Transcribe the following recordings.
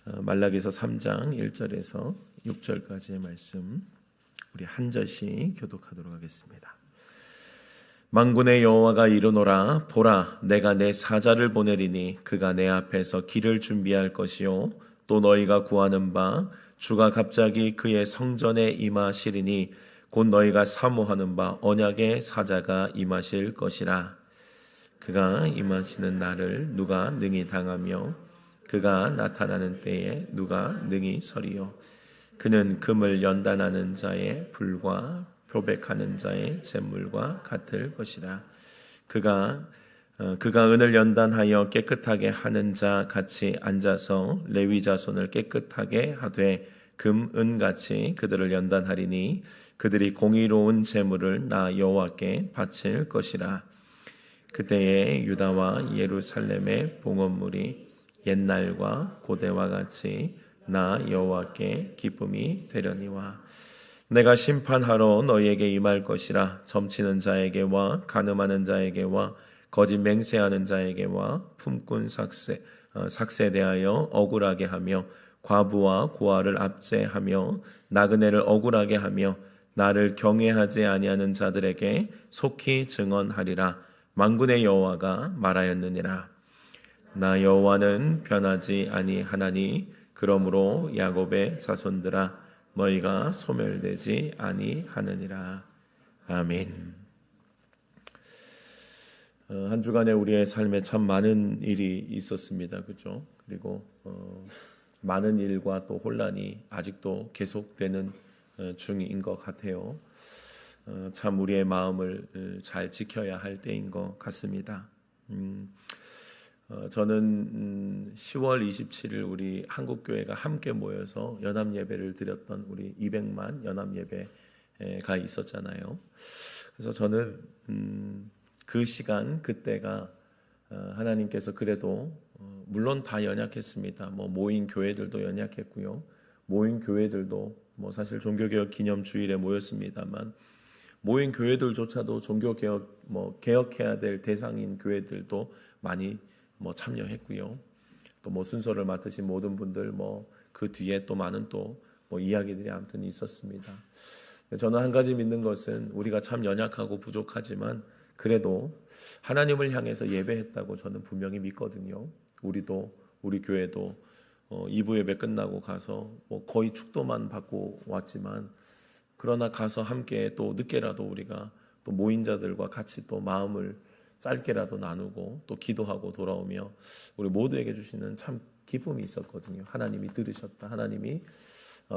말라기서 3장 1절에서 6절까지의 말씀 우리 한 절씩 교독하도록 하겠습니다. 만군의 여호와가 이르노라. 보라, 내가 내 사자를 보내리니 그가 내 앞에서 길을 준비할 것이요 또 너희가 구하는 바 주가 갑자기 그의 성전에 임하시리니 곧 너희가 사모하는 바 언약의 사자가 임하실 것이라. 그가 임하시는 날을 누가 능히 당하며 그가 나타나는 때에 누가 능히 서리요. 그는 금을 연단하는 자의 불과 표백하는 자의 잿물과 같을 것이라. 그가 은을 연단하여 깨끗하게 하는 자 같이 앉아서 레위 자손을 깨끗하게 하되 금, 은 같이 그들을 연단하리니 그들이 공의로운 제물을 나 여호와께 바칠 것이라. 그때에 유다와 예루살렘의 봉헌물이 옛날과 고대와 같이 나 여호와께 기쁨이 되려니와. 내가 심판하러 너희에게 임할 것이라. 점치는 자에게와 간음하는 자에게와 거짓 맹세하는 자에게와 품꾼 삭세대하여 억울하게 하며 과부와 고아를 압제하며 나그네를 억울하게 하며 나를 경외하지 아니하는 자들에게 속히 증언하리라. 만군의 여호와가 말하였느니라. 나 여호와는 변하지 아니하나니 그러므로 야곱의 자손들아 너희가 소멸되지 아니하느니라. 아멘. 한 주간에 우리의 삶에 참 많은 일이 있었습니다. 그렇죠? 그리고 많은 일과 또 혼란이 아직도 계속되는 중인 것 같아요. 참 우리의 마음을 잘 지켜야 할 때인 것 같습니다. 저는 10월 27일 우리 한국교회가 함께 모여서 연합예배를 드렸던 우리 200만 연합예배가 있었잖아요. 그래서 저는 그 시간 그때가 하나님께서 그래도 물론 다 연약했습니다. 모인 교회들도 연약했고요. 모인 교회들도 사실 종교개혁 기념주일에 모였습니다만 모인 교회들조차도 종교개혁 개혁해야 될 대상인 교회들도 많이 참여했고요. 또 순서를 맡으신 모든 분들 그 뒤에 또 많은 또 이야기들이 아무튼 있었습니다. 저는 한 가지 믿는 것은 우리가 참 연약하고 부족하지만 그래도 하나님을 향해서 예배했다고 저는 분명히 믿거든요. 우리 교회도 2부 예배 끝나고 가서 거의 축도만 받고 왔지만 그러나 가서 함께 또 늦게라도 우리가 또 모인 자들과 같이 또 마음을 짧게라도 나누고 또 기도하고 돌아오며 우리 모두에게 주시는 참 기쁨이 있었거든요. 하나님이 들으셨다. 하나님이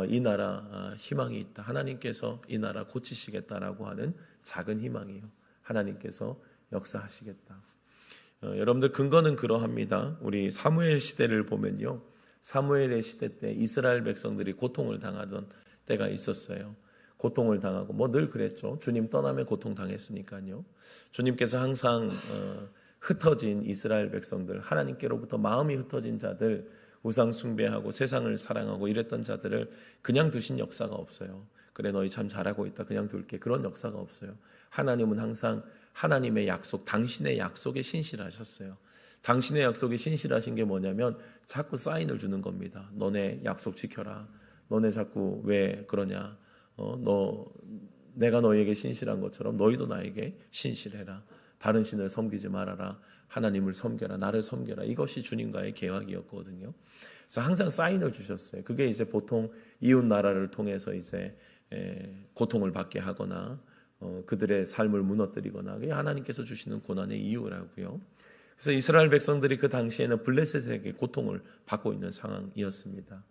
이 나라 희망이 있다. 하나님께서 이 나라 고치시겠다라고 하는 작은 희망이에요. 하나님께서 역사하시겠다. 여러분들 근거는 그러합니다. 우리 사무엘 시대를 보면요. 사무엘의 시대 때 이스라엘 백성들이 고통을 당하던 때가 있었어요. 고통을 당하고 늘 그랬죠. 주님 떠나면 고통당했으니까요. 주님께서 항상 흩어진 이스라엘 백성들, 하나님께로부터 마음이 흩어진 자들, 우상 숭배하고 세상을 사랑하고 이랬던 자들을 그냥 두신 역사가 없어요. 그래 너희 참 잘하고 있다 그냥 둘게, 그런 역사가 없어요. 하나님은 항상 하나님의 약속, 당신의 약속에 신실하셨어요. 당신의 약속에 신실하신 게 뭐냐면 자꾸 사인을 주는 겁니다. 너네 약속 지켜라. 너네 자꾸 왜 그러냐. 내가 너희에게 신실한 것처럼 너희도 나에게 신실해라. 다른 신을 섬기지 말아라. 하나님을 섬겨라. 나를 섬겨라. 이것이 주님과의 계약이었거든요. 그래서 항상 사인을 주셨어요. 그게 이제 보통 이웃 나라를 통해서 이제 고통을 받게 하거나 그들의 삶을 무너뜨리거나 그게 하나님께서 주시는 고난의 이유라고요. 그래서 이스라엘 백성들이 그 당시에는 블레셋에게 고통을 받고 있는 상황이었습니다.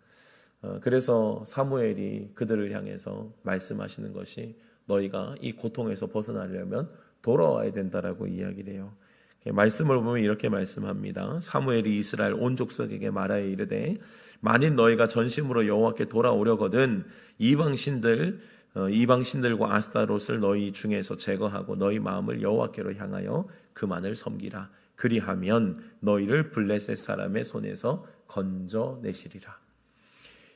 그래서 사무엘이 그들을 향해서 말씀하시는 것이 너희가 이 고통에서 벗어나려면 돌아와야 된다라고 이야기를 해요. 말씀을 보면 이렇게 말씀합니다. 사무엘이 이스라엘 온 족속에게 말하여 이르되 만일 너희가 전심으로 여호와께 돌아오려거든 이방 신들과 아스타롯을 너희 중에서 제거하고 너희 마음을 여호와께로 향하여 그만을 섬기라. 그리하면 너희를 블레셋 사람의 손에서 건져내시리라.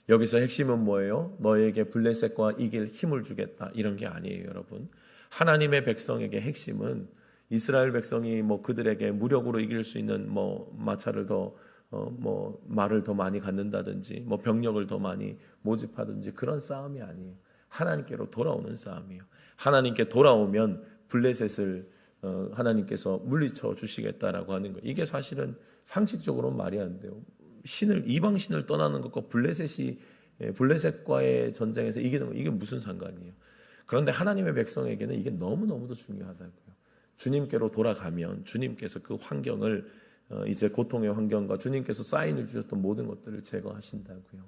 여기서 핵심은 뭐예요? 너에게 블레셋과 이길 힘을 주겠다 이런 게 아니에요, 여러분. 하나님의 백성에게 핵심은 이스라엘 백성이 그들에게 무력으로 이길 수 있는 마차를 더 뭐 말을 더 많이 갖는다든지 뭐 병력을 더 많이 모집하든지 그런 싸움이 아니에요. 하나님께로 돌아오는 싸움이에요. 하나님께 돌아오면 블레셋을 하나님께서 물리쳐 주시겠다라고 하는 거예요. 이게 사실은 상식적으로는 말이 안 돼요. 이방 신을 떠나는 것과 블레셋과의 전쟁에서 이기는 거, 이게 무슨 상관이에요. 그런데 하나님의 백성에게는 이게 너무너무도 중요하다고요. 주님께로 돌아가면 주님께서 그 환경을 이제 고통의 환경과 주님께서 사인을 주셨던 모든 것들을 제거하신다고요.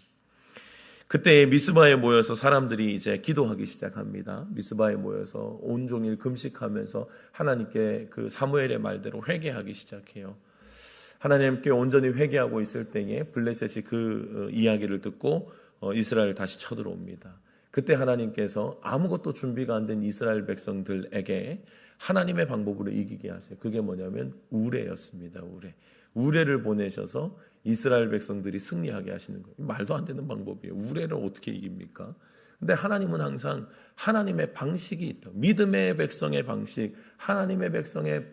그때 미스바에 모여서 사람들이 이제 기도하기 시작합니다. 미스바에 모여서 온종일 금식하면서 하나님께 그 사무엘의 말대로 회개하기 시작해요. 하나님께 온전히 회개하고 있을 때에 블레셋이 그 이야기를 듣고 이스라엘 다시 쳐들어옵니다. 그때 하나님께서 아무것도 준비가 안 된 이스라엘 백성들에게 하나님의 방법으로 이기게 하세요. 그게 뭐냐면 우레였습니다. 우레를 보내셔서 이스라엘 백성들이 승리하게 하시는 거예요. 말도 안 되는 방법이에요. 우레를 어떻게 이깁니까? 근데 하나님은 항상 하나님의 방식이 있다. 믿음의 백성의 방식, 하나님의 백성의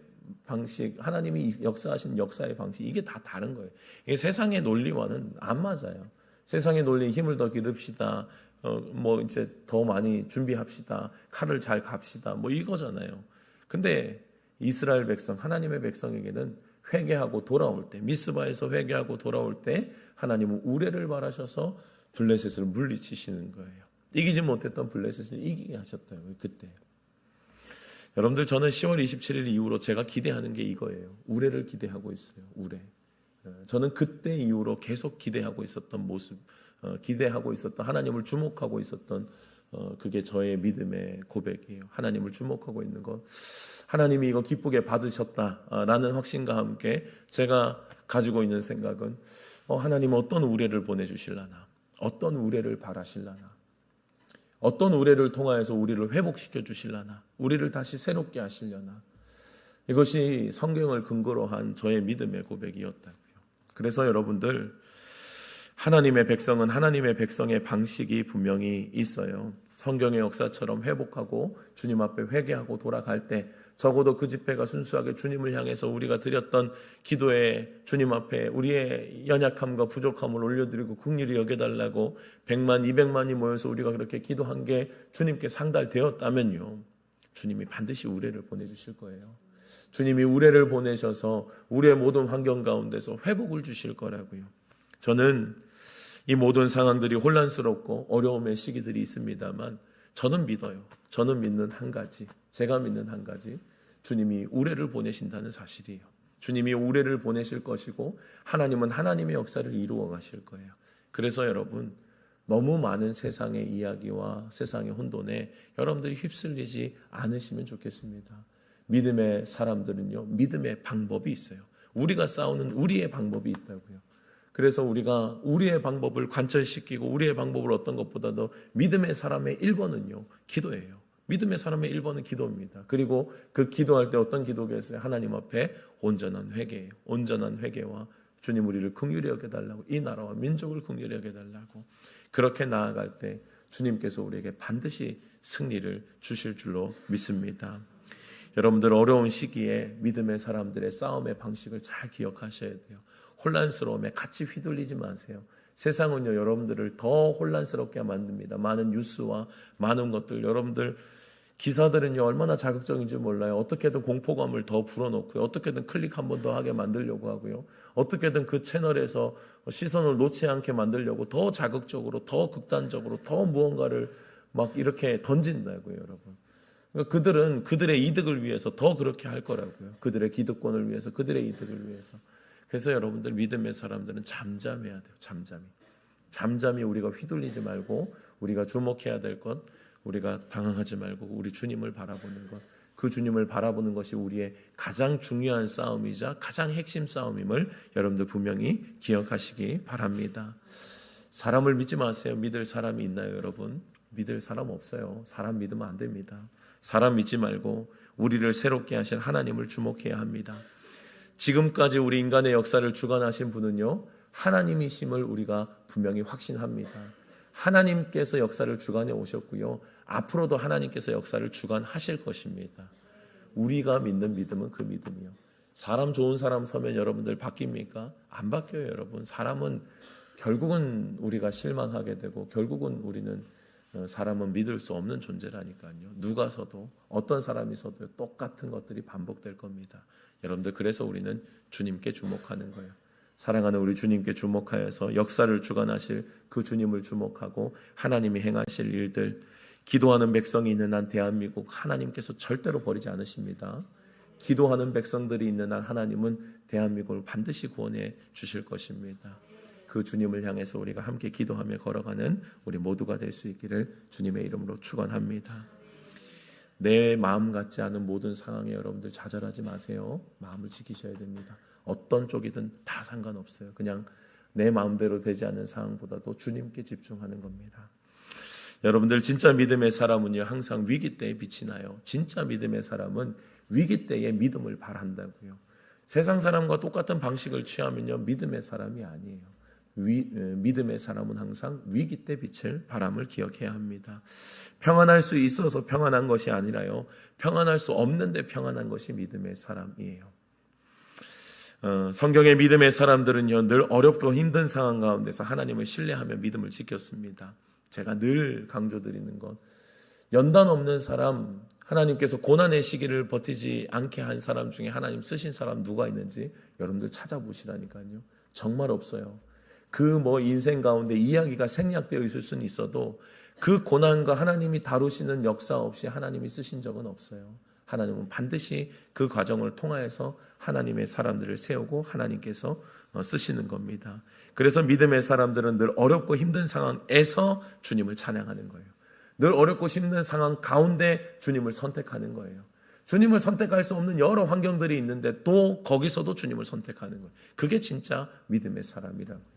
방식, 하나님이 역사하신 역사의 방식, 이게 다 다른 거예요. 이게 세상의 논리와는 안 맞아요. 세상의 논리에 힘을 더 기릅시다. 뭐 이제 더 많이 준비합시다. 칼을 잘 갑시다. 뭐 이거잖아요. 근데 이스라엘 백성, 하나님의 백성에게는 회개하고 돌아올 때, 미스바에서 회개하고 돌아올 때 하나님은 우레를 바라셔서 블레셋을 물리치시는 거예요. 이기지 못했던 블레셋을 이기게 하셨다고요. 그때. 여러분들, 저는 10월 27일 이후로 제가 기대하는 게 이거예요. 우레를 기대하고 있어요. 우레. 저는 그때 이후로 계속 기대하고 있었던 모습, 기대하고 있었던, 하나님을 주목하고 있었던 그게 저의 믿음의 고백이에요. 하나님을 주목하고 있는 것, 하나님이 이거 기쁘게 받으셨다라는 확신과 함께 제가 가지고 있는 생각은 하나님은 어떤 우레를 보내주실라나, 어떤 우레를 바라실라나, 어떤 우레를 통하여서 우리를 회복시켜 주실라나, 우리를 다시 새롭게 하시려나. 이것이 성경을 근거로 한 저의 믿음의 고백이었다고요. 그래서 여러분들, 하나님의 백성은 하나님의 백성의 방식이 분명히 있어요. 성경의 역사처럼 회복하고 주님 앞에 회개하고 돌아갈 때 적어도 그 집회가 순수하게 주님을 향해서 우리가 드렸던 기도에 주님 앞에 우리의 연약함과 부족함을 올려드리고 긍휼히 여겨달라고 100만, 200만이 모여서 우리가 그렇게 기도한 게 주님께 상달되었다면요, 주님이 반드시 우레를 보내주실 거예요. 주님이 우레를 보내셔서 우리의 모든 환경 가운데서 회복을 주실 거라고요. 저는 이 모든 상황들이 혼란스럽고 어려움의 시기들이 있습니다만 저는 믿어요. 저는 믿는 한 가지, 제가 믿는 한 가지, 주님이 우레를 보내신다는 사실이에요. 주님이 우레를 보내실 것이고 하나님은 하나님의 역사를 이루어 가실 거예요. 그래서 여러분, 너무 많은 세상의 이야기와 세상의 혼돈에 여러분들이 휩쓸리지 않으시면 좋겠습니다. 믿음의 사람들은요, 믿음의 방법이 있어요. 우리가 싸우는 우리의 방법이 있다고요. 그래서 우리가 우리의 방법을 관철시키고 우리의 방법을 어떤 것보다도 믿음의 사람의 1번은요, 기도예요. 믿음의 사람의 1번은 기도입니다. 그리고 그 기도할 때 어떤 기도겠어요? 하나님 앞에 온전한 회개예요. 온전한 회개와 주님 우리를 긍휼히 여겨달라고, 이 나라와 민족을 긍휼히 여겨달라고, 그렇게 나아갈 때 주님께서 우리에게 반드시 승리를 주실 줄로 믿습니다. 여러분들, 어려운 시기에 믿음의 사람들의 싸움의 방식을 잘 기억하셔야 돼요. 혼란스러움에 같이 휘둘리지 마세요. 세상은요, 여러분들을 더 혼란스럽게 만듭니다. 많은 뉴스와 많은 것들, 여러분들 기사들은요 얼마나 자극적인지 몰라요. 어떻게든 공포감을 더 불어넣고요, 어떻게든 클릭 한 번 더 하게 만들려고 하고요, 어떻게든 그 채널에서 시선을 놓지 않게 만들려고 더 자극적으로, 더 극단적으로, 더 무언가를 막 이렇게 던진다고요, 여러분. 그러니까 그들은 그들의 이득을 위해서 더 그렇게 할 거라고요. 그들의 기득권을 위해서, 그들의 이득을 위해서. 그래서 여러분들, 믿음의 사람들은 잠잠해야 돼요. 잠잠히 우리가 휘둘리지 말고, 우리가 주목해야 될 것, 우리가 당황하지 말고 우리 주님을 바라보는 것, 그 주님을 바라보는 것이 우리의 가장 중요한 싸움이자 가장 핵심 싸움임을 여러분들 분명히 기억하시기 바랍니다. 사람을 믿지 마세요. 믿을 사람이 있나요, 여러분? 믿을 사람 없어요. 사람 믿으면 안 됩니다. 사람 믿지 말고 우리를 새롭게 하실 하나님을 주목해야 합니다. 지금까지 우리 인간의 역사를 주관하신 분은요, 하나님이심을 우리가 분명히 확신합니다. 하나님께서 역사를 주관해 오셨고요, 앞으로도 하나님께서 역사를 주관하실 것입니다. 우리가 믿는 믿음은 그 믿음이요, 사람 좋은 사람 서면 여러분들 바뀝니까? 안 바뀌어요, 여러분. 사람은 결국은 우리가 실망하게 되고 결국은 우리는 사람은 믿을 수 없는 존재라니까요. 누가 서도 어떤 사람이 서도 똑같은 것들이 반복될 겁니다. 여러분들 그래서 우리는 주님께 주목하는 거예요. 사랑하는 우리 주님께 주목하여서 역사를 주관하실 그 주님을 주목하고 하나님이 행하실 일들, 기도하는 백성이 있는 한 대한민국 하나님께서 절대로 버리지 않으십니다. 기도하는 백성들이 있는 한 하나님은 대한민국을 반드시 구원해 주실 것입니다. 그 주님을 향해서 우리가 함께 기도하며 걸어가는 우리 모두가 될 수 있기를 주님의 이름으로 축원합니다. 내 마음 같지 않은 모든 상황에 여러분들 좌절하지 마세요. 마음을 지키셔야 됩니다. 어떤 쪽이든 다 상관없어요. 그냥 내 마음대로 되지 않는 상황보다도 주님께 집중하는 겁니다. 여러분들 진짜 믿음의 사람은요 항상 위기 때에 빛이 나요. 진짜 믿음의 사람은 위기 때에 믿음을 발한다고요. 세상 사람과 똑같은 방식을 취하면요 믿음의 사람이 아니에요. 믿음의 사람은 항상 위기 때 빛을 바람을 기억해야 합니다. 평안할 수 있어서 평안한 것이 아니라요 평안할 수 없는데 평안한 것이 믿음의 사람이에요. 성경의 믿음의 사람들은요 늘 어렵고 힘든 상황 가운데서 하나님을 신뢰하며 믿음을 지켰습니다. 제가 늘 강조드리는 것, 연단 없는 사람, 하나님께서 고난의 시기를 버티지 않게 한 사람 중에 하나님 쓰신 사람 누가 있는지 여러분들 찾아보시라니까요. 정말 없어요. 그 인생 가운데 이야기가 생략되어 있을 수는 있어도 그 고난과 하나님이 다루시는 역사 없이 하나님이 쓰신 적은 없어요. 하나님은 반드시 그 과정을 통하여서 하나님의 사람들을 세우고 하나님께서 쓰시는 겁니다. 그래서 믿음의 사람들은 늘 어렵고 힘든 상황에서 주님을 찬양하는 거예요. 늘 어렵고 힘든 상황 가운데 주님을 선택하는 거예요. 주님을 선택할 수 없는 여러 환경들이 있는데 또 거기서도 주님을 선택하는 거예요. 그게 진짜 믿음의 사람이라고요.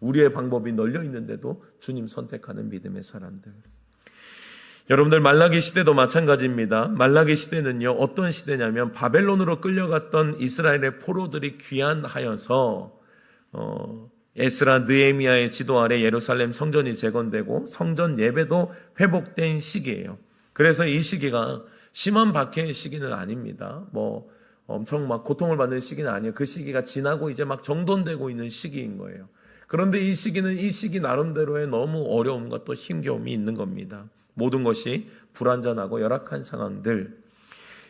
우리의 방법이 널려 있는데도 주님 선택하는 믿음의 사람들. 여러분들 말라기 시대도 마찬가지입니다. 말라기 시대는요 어떤 시대냐면 바벨론으로 끌려갔던 이스라엘의 포로들이 귀환하여서 에스라 느헤미야의 지도 아래 예루살렘 성전이 재건되고 성전 예배도 회복된 시기예요. 그래서 이 시기가 심한 박해의 시기는 아닙니다. 엄청 고통을 받는 시기는 아니에요. 그 시기가 지나고 이제 정돈되고 있는 시기인 거예요. 그런데 이 시기는 이 시기 나름대로의 너무 어려움과 또 힘겨움이 있는 겁니다. 모든 것이 불완전하고 열악한 상황들.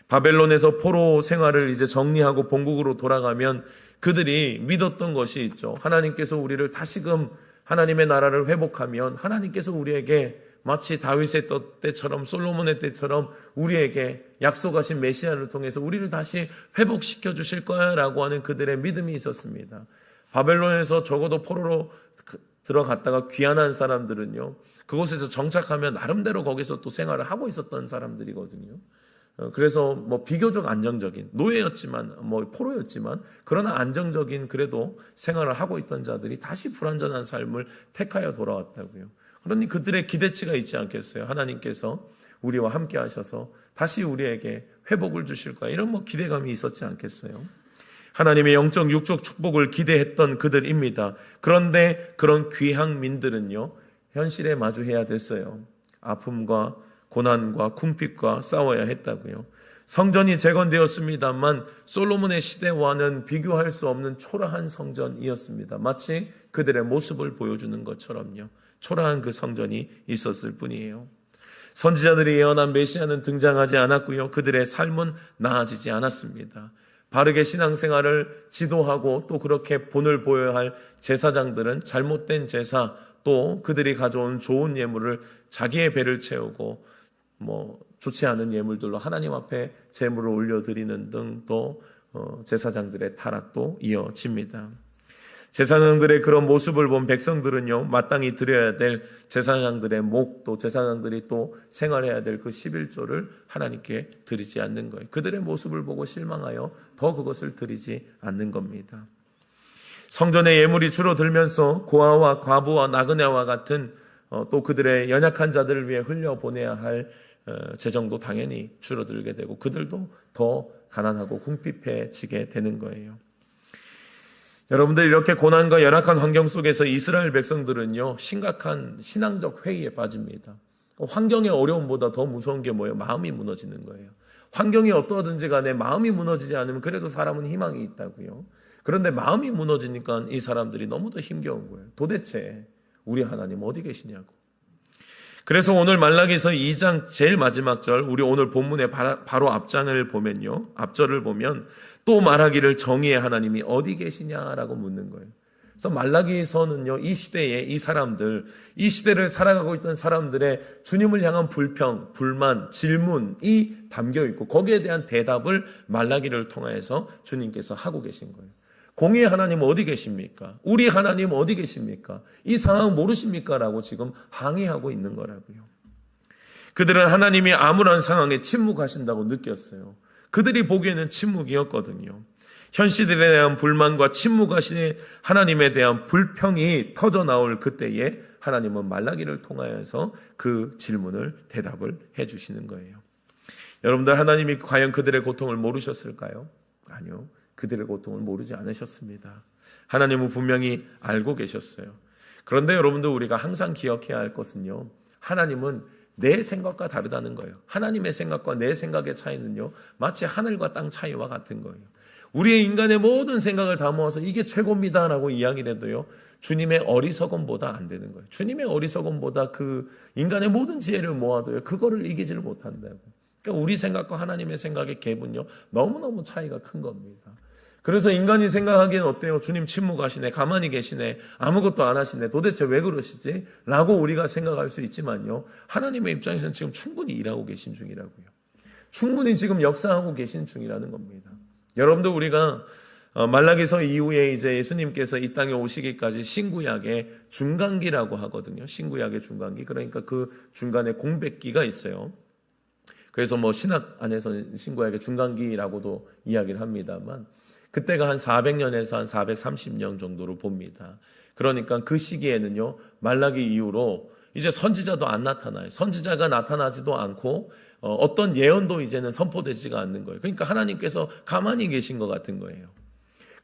바벨론에서 포로 생활을 이제 정리하고 본국으로 돌아가면 그들이 믿었던 것이 있죠. 하나님께서 우리를 다시금 하나님의 나라를 회복하면 하나님께서 우리에게 마치 다윗의 때처럼 솔로몬의 때처럼 우리에게 약속하신 메시아를 통해서 우리를 다시 회복시켜 주실 거야 라고 하는 그들의 믿음이 있었습니다. 바벨론에서 적어도 포로로 들어갔다가 귀환한 사람들은요 그곳에서 정착하면 나름대로 거기서 또 생활을 하고 있었던 사람들이거든요. 그래서 비교적 안정적인 노예였지만 포로였지만 그러나 안정적인 그래도 생활을 하고 있던 자들이 다시 불완전한 삶을 택하여 돌아왔다고요. 그러니 그들의 기대치가 있지 않겠어요? 하나님께서 우리와 함께 하셔서 다시 우리에게 회복을 주실 거야. 이런 기대감이 있었지 않겠어요? 하나님의 영적 육적 축복을 기대했던 그들입니다. 그런데 그런 귀향민들은요 현실에 마주해야 됐어요. 아픔과 고난과 궁핍과 싸워야 했다고요. 성전이 재건되었습니다만 솔로몬의 시대와는 비교할 수 없는 초라한 성전이었습니다. 마치 그들의 모습을 보여주는 것처럼요. 초라한 그 성전이 있었을 뿐이에요. 선지자들이 예언한 메시아는 등장하지 않았고요. 그들의 삶은 나아지지 않았습니다. 바르게 신앙생활을 지도하고 또 그렇게 본을 보여야 할 제사장들은 잘못된 제사 또 그들이 가져온 좋은 예물을 자기의 배를 채우고 좋지 않은 예물들로 하나님 앞에 제물을 올려드리는 등 또 제사장들의 타락도 이어집니다. 제사장들의 그런 모습을 본 백성들은요 마땅히 드려야 될 제사장들의 목 또 제사장들이 또 생활해야 될 그 11조를 하나님께 드리지 않는 거예요. 그들의 모습을 보고 실망하여 더 그것을 드리지 않는 겁니다. 성전의 예물이 줄어들면서 고아와 과부와 나그네와 같은 또 그들의 연약한 자들을 위해 흘려보내야 할 재정도 당연히 줄어들게 되고 그들도 더 가난하고 궁핍해지게 되는 거예요. 여러분들 이렇게 고난과 열악한 환경 속에서 이스라엘 백성들은요 심각한 신앙적 회의에 빠집니다. 환경의 어려움보다 더 무서운 게 뭐예요? 마음이 무너지는 거예요. 환경이 어떠하든지 간에 마음이 무너지지 않으면 그래도 사람은 희망이 있다고요. 그런데 마음이 무너지니까 이 사람들이 너무도 힘겨운 거예요. 도대체 우리 하나님 어디 계시냐고. 그래서 오늘 말라기서 2장 제일 마지막 절, 우리 오늘 본문의 바로 앞장을 보면요, 앞절을 보면 또 말하기를 정의의 하나님이 어디 계시냐라고 묻는 거예요. 그래서 말라기서는요, 이 시대에 이 사람들, 이 시대를 살아가고 있던 사람들의 주님을 향한 불평, 불만, 질문이 담겨 있고 거기에 대한 대답을 말라기를 통해서 주님께서 하고 계신 거예요. 공의의 하나님 어디 계십니까? 우리 하나님 어디 계십니까? 이 상황 모르십니까? 라고 지금 항의하고 있는 거라고요. 그들은 하나님이 암울한 상황에 침묵하신다고 느꼈어요. 그들이 보기에는 침묵이었거든요. 현 시대에 대한 불만과 침묵하신 하나님에 대한 불평이 터져 나올 그때에 하나님은 말라기를 통하여서 그 질문을 대답을 해 주시는 거예요. 여러분들, 하나님이 과연 그들의 고통을 모르셨을까요? 아니요. 그들의 고통을 모르지 않으셨습니다. 하나님은 분명히 알고 계셨어요. 그런데 여러분들, 우리가 항상 기억해야 할 것은요, 하나님은 내 생각과 다르다는 거예요. 하나님의 생각과 내 생각의 차이는요, 마치 하늘과 땅 차이와 같은 거예요. 우리의 인간의 모든 생각을 다 모아서 이게 최고입니다 라고 이야기를 해도요, 주님의 어리석음보다 안 되는 거예요. 주님의 어리석음보다 그 인간의 모든 지혜를 모아도요, 그거를 이기지를 못한다고. 그러니까 우리 생각과 하나님의 생각의 갭은요, 너무너무 차이가 큰 겁니다. 그래서 인간이 생각하기엔 어때요? 주님 침묵하시네, 가만히 계시네, 아무것도 안 하시네, 도대체 왜 그러시지? 라고 우리가 생각할 수 있지만요, 하나님의 입장에서는 지금 충분히 일하고 계신 중이라고요. 충분히 지금 역사하고 계신 중이라는 겁니다. 여러분들, 우리가 말라기서 이후에 이제 예수님께서 이 땅에 오시기까지 신구약의 중간기라고 하거든요. 신구약의 중간기. 그러니까 그 중간에 공백기가 있어요. 그래서 뭐 신학 안에서는 신구약의 중간기라고도 이야기를 합니다만, 그때가 한 400년에서 한 430년 정도로 봅니다. 그러니까 그 시기에는요, 말라기 이후로 이제 선지자도 안 나타나요. 선지자가 나타나지도 않고 어떤 예언도 이제는 선포되지가 않는 거예요. 그러니까 하나님께서 가만히 계신 것 같은 거예요.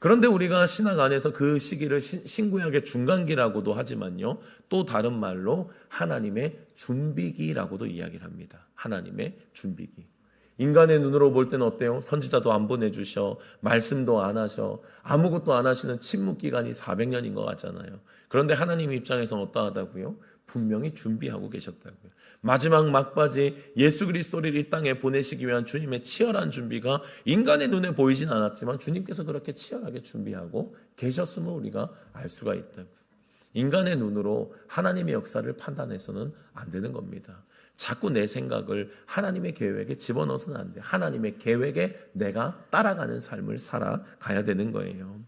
그런데 우리가 신학 안에서 그 시기를 신구약의 중간기라고도 하지만요, 또 다른 말로 하나님의 준비기라고도 이야기를 합니다. 하나님의 준비기. 인간의 눈으로 볼 때는 어때요? 선지자도 안 보내주셔, 말씀도 안 하셔, 아무것도 안 하시는 침묵기간이 400년인 것 같잖아요. 그런데 하나님 입장에서는 어떠하다고요? 분명히 준비하고 계셨다고요. 마지막 막바지 예수 그리스도를 이 땅에 보내시기 위한 주님의 치열한 준비가 인간의 눈에 보이진 않았지만 주님께서 그렇게 치열하게 준비하고 계셨음을 우리가 알 수가 있다고요. 인간의 눈으로 하나님의 역사를 판단해서는 안 되는 겁니다. 자꾸 내 생각을 하나님의 계획에 집어넣어서는 안 돼요. 하나님의 계획에 내가 따라가는 삶을 살아가야 되는 거예요.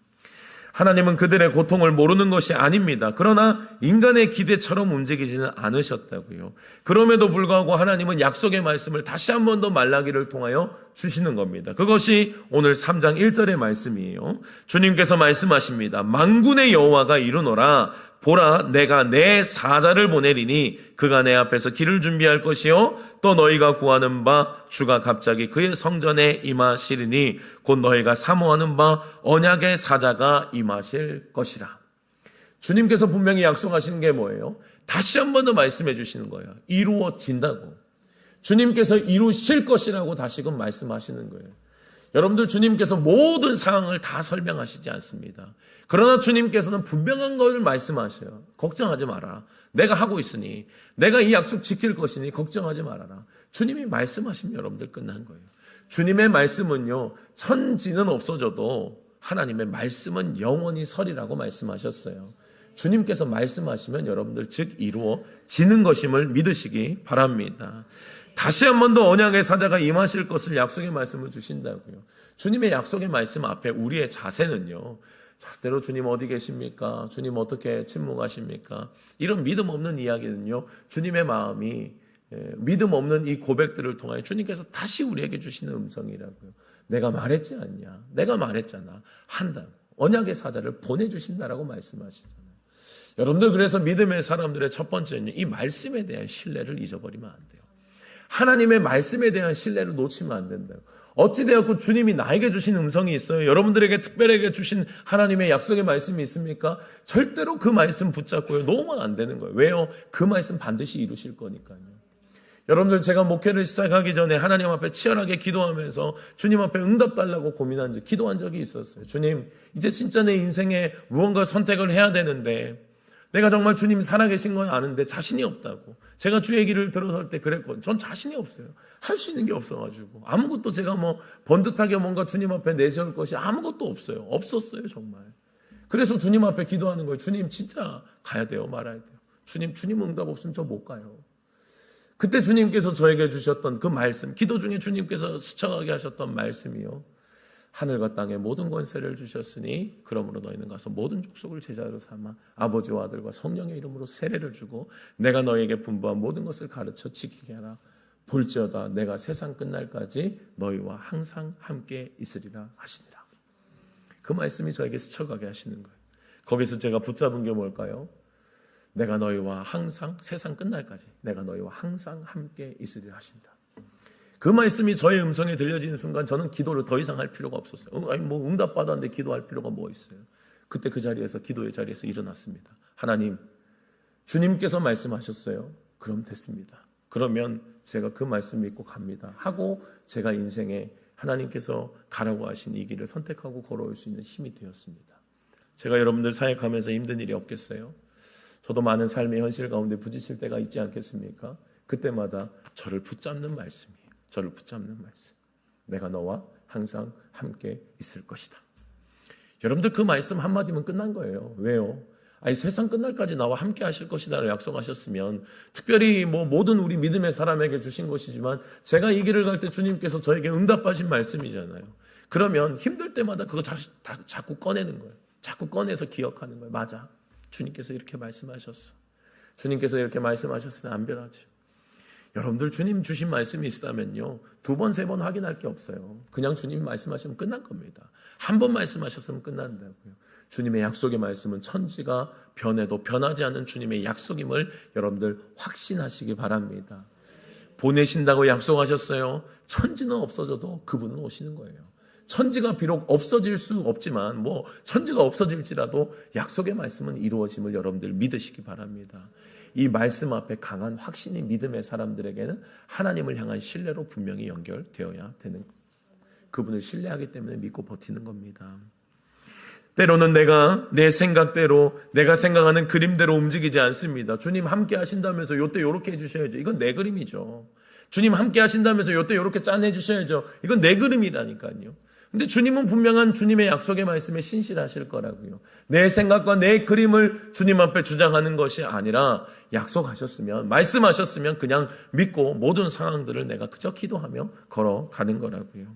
하나님은 그들의 고통을 모르는 것이 아닙니다. 그러나 인간의 기대처럼 움직이지는 않으셨다고요. 그럼에도 불구하고 하나님은 약속의 말씀을 다시 한 번 더 말라기를 통하여 주시는 겁니다. 그것이 오늘 3장 1절의 말씀이에요. 주님께서 말씀하십니다. 만군의 여호와가 이르노라, 보라, 내가 내 사자를 보내리니 그가 내 앞에서 길을 준비할 것이요 또 너희가 구하는 바 주가 갑자기 그의 성전에 임하시리니 곧 너희가 사모하는 바 언약의 사자가 임하실 것이라. 주님께서 분명히 약속하시는 게 뭐예요? 다시 한 번 더 말씀해 주시는 거예요. 이루어진다고. 주님께서 이루실 것이라고 다시금 말씀하시는 거예요. 여러분들, 주님께서 모든 상황을 다 설명하시지 않습니다. 그러나 주님께서는 분명한 것을 말씀하셔요. 걱정하지 마라. 내가 하고 있으니, 내가 이 약속 지킬 것이니 걱정하지 말아라. 주님이 말씀하시면 여러분들 끝난 거예요. 주님의 말씀은요, 천지는 없어져도 하나님의 말씀은 영원히 서리라고 말씀하셨어요. 주님께서 말씀하시면 여러분들 즉 이루어지는 것임을 믿으시기 바랍니다. 다시 한 번 더 언약의 사자가 임하실 것을 약속의 말씀을 주신다고요. 주님의 약속의 말씀 앞에 우리의 자세는요, 절대로 주님 어디 계십니까? 주님 어떻게 침묵하십니까? 이런 믿음 없는 이야기는요, 주님의 마음이 믿음 없는 이 고백들을 통하여 주님께서 다시 우리에게 주시는 음성이라고요. 내가 말했지 않냐? 내가 말했잖아. 한다고. 언약의 사자를 보내주신다라고 말씀하시잖아요. 여러분들, 그래서 믿음의 사람들의 첫 번째는요, 이 말씀에 대한 신뢰를 잊어버리면 안 돼요. 하나님의 말씀에 대한 신뢰를 놓치면 안 된다고. 어찌되었고 주님이 나에게 주신 음성이 있어요. 여러분들에게 특별하게 주신 하나님의 약속의 말씀이 있습니까? 절대로 그 말씀 붙잡고요, 놓으면 안 되는 거예요. 왜요? 그 말씀 반드시 이루실 거니까요. 여러분들 제가 목회를 시작하기 전에 하나님 앞에 치열하게 기도하면서 주님 앞에 응답 달라고 기도한 적이 있었어요. 주님, 이제 진짜 내 인생에 무언가 선택을 해야 되는데 내가 정말 주님 살아계신 건 아는데 자신이 없다고. 제가 주의 길을 들어설 때 그랬거든요. 전 자신이 없어요. 할 수 있는 게 없어가지고. 아무것도 제가 번듯하게 뭔가 주님 앞에 내세울 것이 아무것도 없어요. 없었어요, 정말. 그래서 주님 앞에 기도하는 거예요. 주님 진짜 가야 돼요, 말아야 돼요. 주님 응답 없으면 저 못 가요. 그때 주님께서 저에게 주셨던 그 말씀, 기도 중에 주님께서 스쳐가게 하셨던 말씀이요. 하늘과 땅에 모든 권세를 주셨으니 그러므로 너희는 가서 모든 족속을 제자로 삼아 아버지와 아들과 성령의 이름으로 세례를 주고 내가 너희에게 분부한 모든 것을 가르쳐 지키게 하라. 볼지어다 내가 세상 끝날까지 너희와 항상 함께 있으리라 하시니라. 그 말씀이 저에게 스쳐가게 하시는 거예요. 거기서 제가 붙잡은 게 뭘까요? 내가 너희와 항상 세상 끝날까지 내가 너희와 항상 함께 있으리라 하신다. 그 말씀이 저의 음성에 들려지는 순간 저는 기도를 더 이상 할 필요가 없었어요. 응답 받았는데 기도할 필요가 뭐 있어요? 그때 그 자리에서 기도의 자리에서 일어났습니다. 하나님, 주님께서 말씀하셨어요. 그럼 됐습니다. 그러면 제가 그 말씀 믿고 갑니다 하고 제가 인생에 하나님께서 가라고 하신 이 길을 선택하고 걸어올 수 있는 힘이 되었습니다. 제가 여러분들 사역하면서 힘든 일이 없겠어요? 저도 많은 삶의 현실 가운데 부딪힐 때가 있지 않겠습니까? 그때마다 저를 붙잡는 말씀이에요. 저를 붙잡는 말씀. 내가 너와 항상 함께 있을 것이다. 여러분들 그 말씀 한마디면 끝난 거예요. 왜요? 세상 끝날까지 나와 함께 하실 것이다 약속하셨으면 특별히 모든 우리 믿음의 사람에게 주신 것이지만 제가 이 길을 갈 때 주님께서 저에게 응답하신 말씀이잖아요. 그러면 힘들 때마다 그거 자꾸 꺼내는 거예요. 자꾸 꺼내서 기억하는 거예요. 맞아. 주님께서 이렇게 말씀하셨어. 주님께서 이렇게 말씀하셨으니 안 변하죠. 여러분들 주님 주신 말씀이 있다면요 2번, 3번 확인할 게 없어요. 그냥 주님 말씀하시면 끝난 겁니다. 한 번 말씀하셨으면 끝난다고요. 주님의 약속의 말씀은 천지가 변해도 변하지 않는 주님의 약속임을 여러분들 확신하시기 바랍니다. 보내신다고 약속하셨어요. 천지는 없어져도 그분은 오시는 거예요. 천지가 비록 없어질 수 없지만 천지가 없어질지라도 약속의 말씀은 이루어짐을 여러분들 믿으시기 바랍니다. 이 말씀 앞에 강한 확신이 믿음의 사람들에게는 하나님을 향한 신뢰로 분명히 연결되어야 되는 거예요. 그분을 신뢰하기 때문에 믿고 버티는 겁니다. 때로는 내가 내 생각대로 내가 생각하는 그림대로 움직이지 않습니다. 주님 함께 하신다면서 요때 요렇게 해주셔야죠. 이건 내 그림이죠. 주님 함께 하신다면서 요때 요렇게 짜내 주셔야죠. 이건 내 그림이라니까요. 근데 주님은 분명한 주님의 약속의 말씀에 신실하실 거라고요. 내 생각과 내 그림을 주님 앞에 주장하는 것이 아니라 약속하셨으면, 말씀하셨으면 그냥 믿고 모든 상황들을 내가 그저 기도하며 걸어가는 거라고요.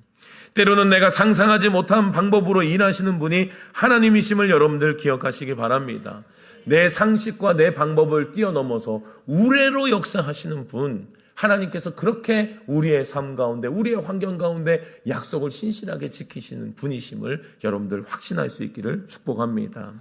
때로는 내가 상상하지 못한 방법으로 일하시는 분이 하나님이심을 여러분들 기억하시기 바랍니다. 내 상식과 내 방법을 뛰어넘어서 우레로 역사하시는 분, 하나님께서 그렇게 우리의 삶 가운데 우리의 환경 가운데 약속을 신실하게 지키시는 분이심을 여러분들 확신할 수 있기를 축복합니다.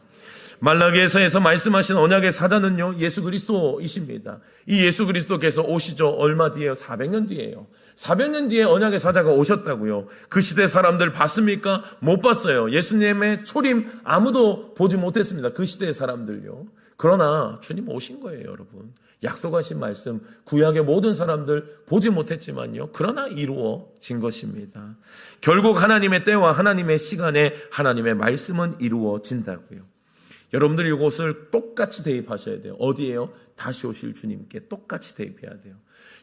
말라기에서 말씀하신 언약의 사자는요 예수 그리스도이십니다. 이 예수 그리스도께서 오시죠. 얼마 뒤에요? 400년 뒤에요. 400년 뒤에 언약의 사자가 오셨다고요. 그 시대 사람들 봤습니까? 못 봤어요. 예수님의 초림 아무도 보지 못했습니다. 그 시대의 사람들요. 그러나 주님 오신 거예요, 여러분. 약속하신 말씀 구약의 모든 사람들 보지 못했지만요 그러나 이루어진 것입니다. 결국 하나님의 때와 하나님의 시간에 하나님의 말씀은 이루어진다고요. 여러분들 이곳을 똑같이 대입하셔야 돼요. 어디에요? 다시 오실 주님께 똑같이 대입해야 돼요.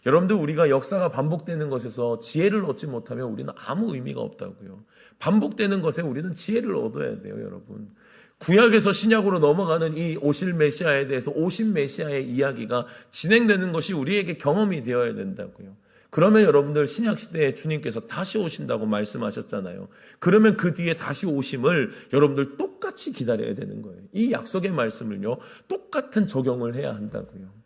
여러분들 우리가 역사가 반복되는 것에서 지혜를 얻지 못하면 우리는 아무 의미가 없다고요. 반복되는 것에 우리는 지혜를 얻어야 돼요, 여러분. 구약에서 신약으로 넘어가는 이 오실 메시아에 대해서 오신 메시아의 이야기가 진행되는 것이 우리에게 경험이 되어야 된다고요. 그러면 여러분들 신약시대에 주님께서 다시 오신다고 말씀하셨잖아요. 그러면 그 뒤에 다시 오심을 여러분들 똑같이 기다려야 되는 거예요. 이 약속의 말씀을요 똑같은 적용을 해야 한다고요.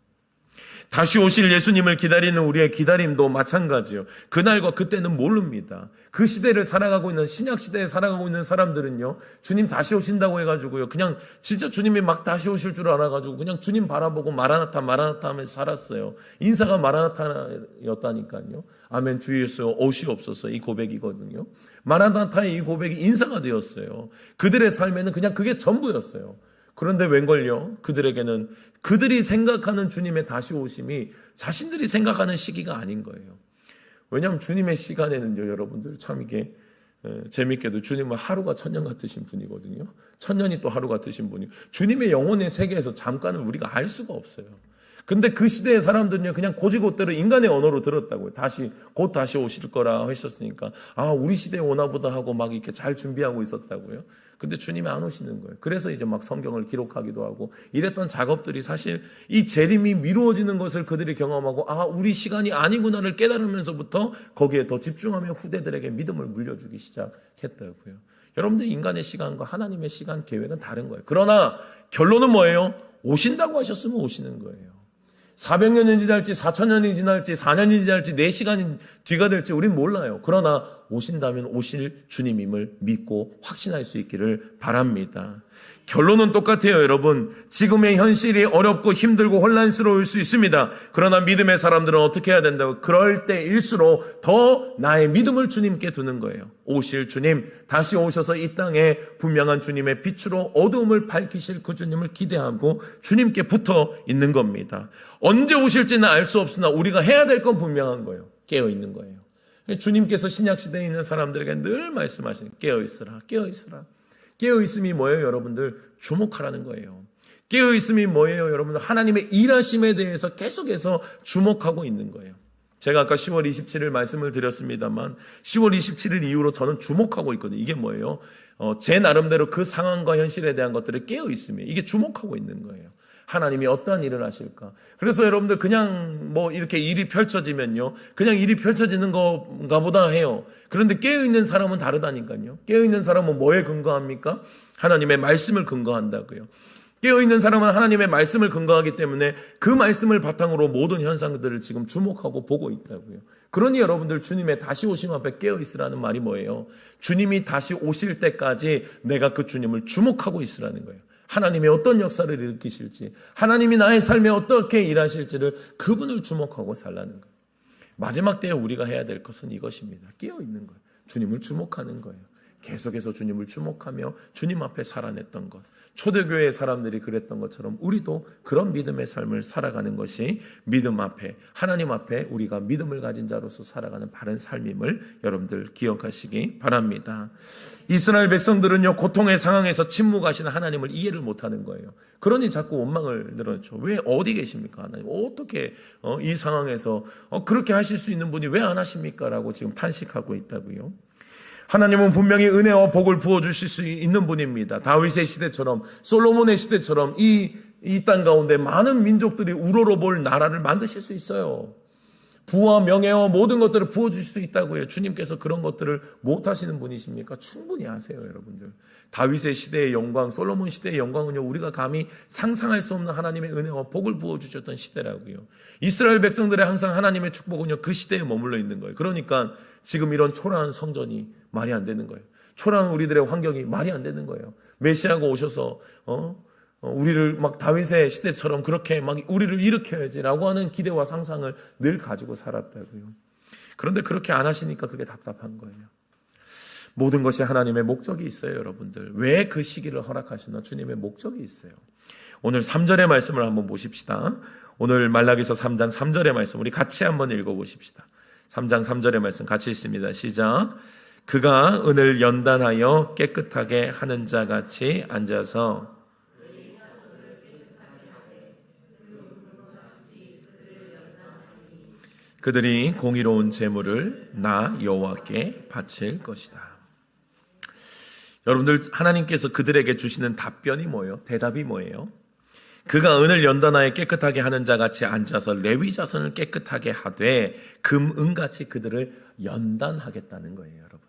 다시 오실 예수님을 기다리는 우리의 기다림도 마찬가지예요. 그날과 그때는 모릅니다. 그 시대를 살아가고 있는 신약 시대에 살아가고 있는 사람들은요 주님 다시 오신다고 해가지고요 그냥 진짜 주님이 막 다시 오실 줄 알아가지고 그냥 주님 바라보고 마라나타 마라나타 하면서 살았어요. 인사가 마라나타였다니까요. 아멘 주 예수 오시옵소서 이 고백이거든요. 마라나타의 이 고백이 인사가 되었어요. 그들의 삶에는 그냥 그게 전부였어요. 그런데 웬걸요? 그들에게는 그들이 생각하는 주님의 다시 오심이 자신들이 생각하는 시기가 아닌 거예요. 왜냐하면 주님의 시간에는요, 여러분들 참 이게 재밌게도 주님은 하루가 천년 같으신 분이거든요. 천년이 또 하루 같으신 분이, 주님의 영혼의 세계에서 잠깐을 우리가 알 수가 없어요. 근데 그 시대의 사람들은요, 그냥 고지고대로 인간의 언어로 들었다고요. 곧 다시 오실 거라 했었으니까, 아, 우리 시대에 오나 보다 하고 막 이렇게 잘 준비하고 있었다고요. 근데 주님이 안 오시는 거예요. 그래서 이제 막 성경을 기록하기도 하고 이랬던 작업들이, 사실 이 재림이 미루어지는 것을 그들이 경험하고, 아, 우리 시간이 아니구나를 깨달으면서부터 거기에 더 집중하며 후대들에게 믿음을 물려주기 시작했다고요. 여러분들, 인간의 시간과 하나님의 시간 계획은 다른 거예요. 그러나 결론은 뭐예요? 오신다고 하셨으면 오시는 거예요. 400년이 지날지 4,000년이 지날지 4년이 지날지 4시간이 뒤가 될지 우린 몰라요. 그러나 오신다면 오실 주님임을 믿고 확신할 수 있기를 바랍니다. 결론은 똑같아요, 여러분. 지금의 현실이 어렵고 힘들고 혼란스러울 수 있습니다. 그러나 믿음의 사람들은 어떻게 해야 된다고? 그럴 때일수록 더 나의 믿음을 주님께 두는 거예요. 오실 주님, 다시 오셔서 이 땅에 분명한 주님의 빛으로 어두움을 밝히실 그 주님을 기대하고 주님께 붙어 있는 겁니다. 언제 오실지는 알 수 없으나 우리가 해야 될 건 분명한 거예요. 깨어 있는 거예요. 주님께서 신약시대에 있는 사람들에게 늘 말씀하시는, 깨어있으라, 깨어있으라. 깨어있음이 뭐예요, 여러분들? 주목하라는 거예요. 깨어있음이 뭐예요, 여러분들? 하나님의 일하심에 대해서 계속해서 주목하고 있는 거예요. 제가 아까 10월 27일 말씀을 드렸습니다만 10월 27일 이후로 저는 주목하고 있거든요. 이게 뭐예요? 제 나름대로 그 상황과 현실에 대한 것들을 깨어있음이에요. 이게 주목하고 있는 거예요. 하나님이 어떠한 일을 하실까? 그래서 여러분들, 그냥 뭐 이렇게 일이 펼쳐지면요, 그냥 일이 펼쳐지는 건가 보다 해요. 그런데 깨어있는 사람은 다르다니까요. 깨어있는 사람은 뭐에 근거합니까? 하나님의 말씀을 근거한다고요. 깨어있는 사람은 하나님의 말씀을 근거하기 때문에 그 말씀을 바탕으로 모든 현상들을 지금 주목하고 보고 있다고요. 그러니 여러분들, 주님의 다시 오심 앞에 깨어있으라는 말이 뭐예요? 주님이 다시 오실 때까지 내가 그 주님을 주목하고 있으라는 거예요. 하나님이 어떤 역사를 일으키실지, 하나님이 나의 삶에 어떻게 일하실지를, 그분을 주목하고 살라는 거예요. 마지막 때에 우리가 해야 될 것은 이것입니다. 깨어있는 거예요. 주님을 주목하는 거예요. 계속해서 주님을 주목하며 주님 앞에 살아냈던 것, 초대교회 사람들이 그랬던 것처럼 우리도 그런 믿음의 삶을 살아가는 것이 믿음 앞에, 하나님 앞에 우리가 믿음을 가진 자로서 살아가는 바른 삶임을 여러분들 기억하시기 바랍니다. 이스라엘 백성들은요, 고통의 상황에서 침묵하시는 하나님을 이해를 못하는 거예요. 그러니 자꾸 원망을 늘어놓죠. 왜, 어디 계십니까, 하나님? 어떻게 이 상황에서 그렇게 하실 수 있는 분이 왜 안 하십니까? 라고 지금 탄식하고 있다고요. 하나님은 분명히 은혜와 복을 부어주실 수 있는 분입니다. 다윗의 시대처럼, 솔로몬의 시대처럼 이 땅 가운데 많은 민족들이 우러러볼 나라를 만드실 수 있어요. 부와 명예와 모든 것들을 부어주실 수 있다고 해요. 주님께서 그런 것들을 못하시는 분이십니까? 충분히 하세요, 여러분들. 다윗의 시대의 영광, 솔로몬 시대의 영광은요, 우리가 감히 상상할 수 없는 하나님의 은혜와 복을 부어주셨던 시대라고요. 이스라엘 백성들의 항상 하나님의 축복은요, 그 시대에 머물러 있는 거예요. 그러니까 지금 이런 초라한 성전이 말이 안 되는 거예요. 초라한 우리들의 환경이 말이 안 되는 거예요. 메시아가 오셔서 우리를 막 다윗의 시대처럼 그렇게 막 우리를 일으켜야지라고 하는 기대와 상상을 늘 가지고 살았다고요. 그런데 그렇게 안 하시니까 그게 답답한 거예요. 모든 것이 하나님의 목적이 있어요, 여러분들. 왜 그 시기를 허락하시나? 주님의 목적이 있어요. 오늘 3절의 말씀을 한번 보십시다. 오늘 말라기서 3장 3절의 말씀 우리 같이 한번 읽어보십시다. 3장 3절의 말씀 같이 읽습니다. 시작. 그가 은을 연단하여 깨끗하게 하는 자 같이 앉아서 그들이 공의로운 제물을 나 여호와께 바칠 것이다. 여러분들, 하나님께서 그들에게 주시는 답변이 뭐예요? 대답이 뭐예요? 그가 은을 연단하여 깨끗하게 하는 자 같이 앉아서 레위 자손을 깨끗하게 하되 금은같이 그들을 연단하겠다는 거예요, 여러분.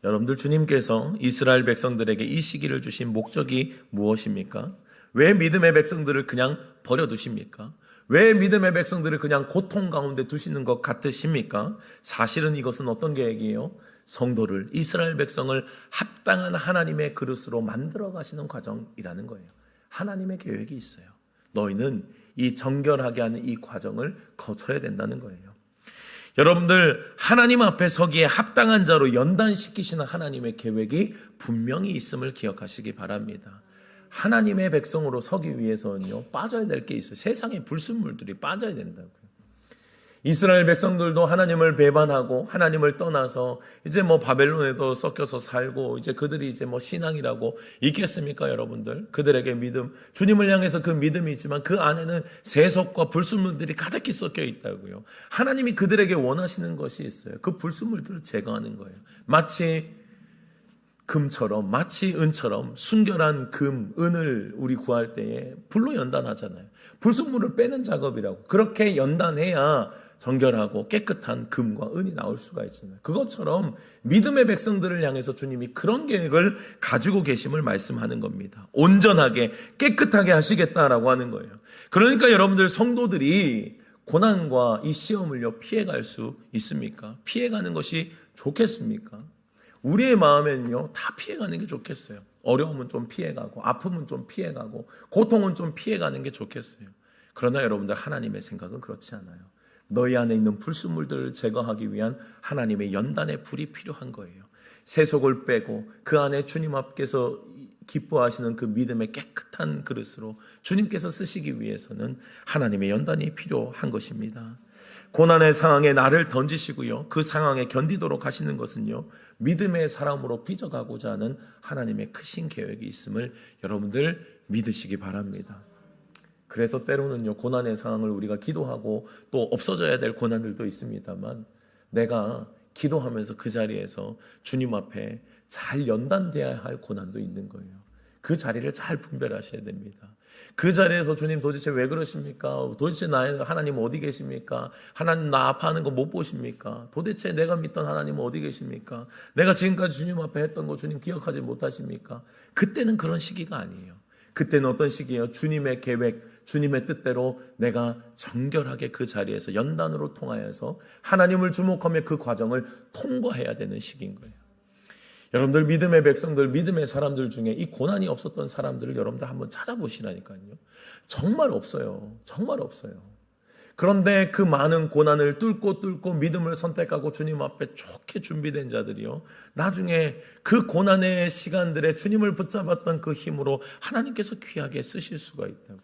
여러분들, 주님께서 이스라엘 백성들에게 이 시기를 주신 목적이 무엇입니까? 왜 믿음의 백성들을 그냥 버려두십니까? 왜 믿음의 백성들을 그냥 고통 가운데 두시는 것 같으십니까? 사실은 이것은 어떤 계획이에요? 성도를, 이스라엘 백성을 합당한 하나님의 그릇으로 만들어 가시는 과정이라는 거예요. 하나님의 계획이 있어요. 너희는 이 정결하게 하는 이 과정을 거쳐야 된다는 거예요. 여러분들, 하나님 앞에 서기에 합당한 자로 연단시키시는 하나님의 계획이 분명히 있음을 기억하시기 바랍니다. 하나님의 백성으로 서기 위해서는요, 빠져야 될 게 있어요. 세상의 불순물들이 빠져야 된다고요. 이스라엘 백성들도 하나님을 배반하고 하나님을 떠나서 이제 뭐 바벨론에도 섞여서 살고 이제 그들이 이제 뭐 신앙이라고 있겠습니까, 여러분들? 그들에게 믿음, 주님을 향해서 그 믿음이지만 그 안에는 세속과 불순물들이 가득히 섞여 있다고요. 하나님이 그들에게 원하시는 것이 있어요. 그 불순물들을 제거하는 거예요. 마치 금처럼, 마치 은처럼 순결한 금, 은을 우리 구할 때에 불로 연단하잖아요. 불순물을 빼는 작업이라고. 그렇게 연단해야 정결하고 깨끗한 금과 은이 나올 수가 있잖아요. 그것처럼 믿음의 백성들을 향해서 주님이 그런 계획을 가지고 계심을 말씀하는 겁니다. 온전하게 깨끗하게 하시겠다라고 하는 거예요. 그러니까 여러분들 성도들이 고난과 이 시험을요 피해갈 수 있습니까? 피해가는 것이 좋겠습니까? 우리의 마음에는요 다 피해가는 게 좋겠어요. 어려움은 좀 피해가고 아픔은 좀 피해가고 고통은 좀 피해가는 게 좋겠어요. 그러나 여러분들 하나님의 생각은 그렇지 않아요. 너희 안에 있는 불순물들을 제거하기 위한 하나님의 연단의 불이 필요한 거예요. 세속을 빼고 그 안에 주님 앞께서 기뻐하시는 그 믿음의 깨끗한 그릇으로 주님께서 쓰시기 위해서는 하나님의 연단이 필요한 것입니다. 고난의 상황에 나를 던지시고요, 그 상황에 견디도록 하시는 것은요 믿음의 사람으로 빚어가고자 하는 하나님의 크신 계획이 있음을 여러분들 믿으시기 바랍니다. 그래서 때로는요 고난의 상황을 우리가 기도하고 또 없어져야 될 고난들도 있습니다만 내가 기도하면서 그 자리에서 주님 앞에 잘 연단되어야 할 고난도 있는 거예요. 그 자리를 잘 분별하셔야 됩니다. 그 자리에서 주님 도대체 왜 그러십니까? 도대체 나의 하나님 어디 계십니까? 하나님 나 아파하는 거 못 보십니까? 도대체 내가 믿던 하나님은 어디 계십니까? 내가 지금까지 주님 앞에 했던 거 주님 기억하지 못하십니까? 그때는 그런 시기가 아니에요. 그때는 어떤 시기예요? 주님의 계획, 주님의 뜻대로 내가 정결하게 그 자리에서 연단으로 통하여서 하나님을 주목하며 그 과정을 통과해야 되는 시기인 거예요. 여러분들 믿음의 백성들, 믿음의 사람들 중에 이 고난이 없었던 사람들을 여러분들 한번 찾아보시라니까요. 정말 없어요. 정말 없어요. 그런데 그 많은 고난을 뚫고 믿음을 선택하고 주님 앞에 좋게 준비된 자들이요, 나중에 그 고난의 시간들에 주님을 붙잡았던 그 힘으로 하나님께서 귀하게 쓰실 수가 있다고.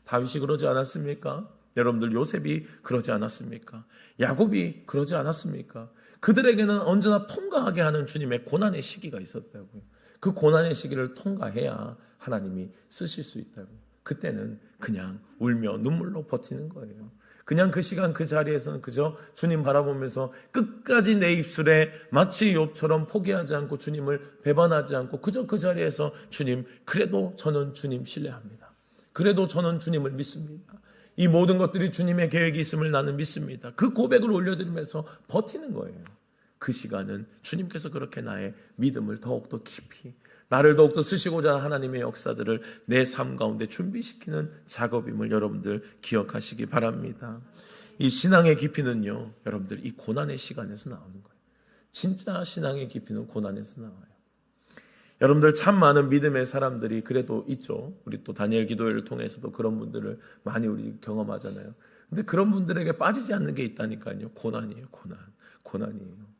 다윗이 그러지 않았습니까? 여러분들 요셉이 그러지 않았습니까? 야곱이 그러지 않았습니까? 그들에게는 언제나 통과하게 하는 주님의 고난의 시기가 있었다고요. 그 고난의 시기를 통과해야 하나님이 쓰실 수 있다고요. 그때는 그냥 울며 눈물로 버티는 거예요. 그냥 그 시간 그 자리에서는 그저 주님 바라보면서 끝까지 내 입술에 마치 욥처럼 포기하지 않고 주님을 배반하지 않고 그저 그 자리에서 주님, 그래도 저는 주님 신뢰합니다. 그래도 저는 주님을 믿습니다. 이 모든 것들이 주님의 계획이 있음을 나는 믿습니다. 그 고백을 올려드리면서 버티는 거예요. 그 시간은 주님께서 그렇게 나의 믿음을 더욱더 깊이, 나를 더욱더 쓰시고자 하는 하나님의 역사들을 내 삶 가운데 준비시키는 작업임을 여러분들 기억하시기 바랍니다. 이 신앙의 깊이는요, 여러분들 이 고난의 시간에서 나오는 거예요. 진짜 신앙의 깊이는 고난에서 나와요. 여러분들 참 많은 믿음의 사람들이 그래도 있죠. 우리 또 다니엘 기도회를 통해서도 그런 분들을 많이 우리 경험하잖아요. 근데 그런 분들에게 빠지지 않는 게 있다니까요. 고난이에요. 고난이에요.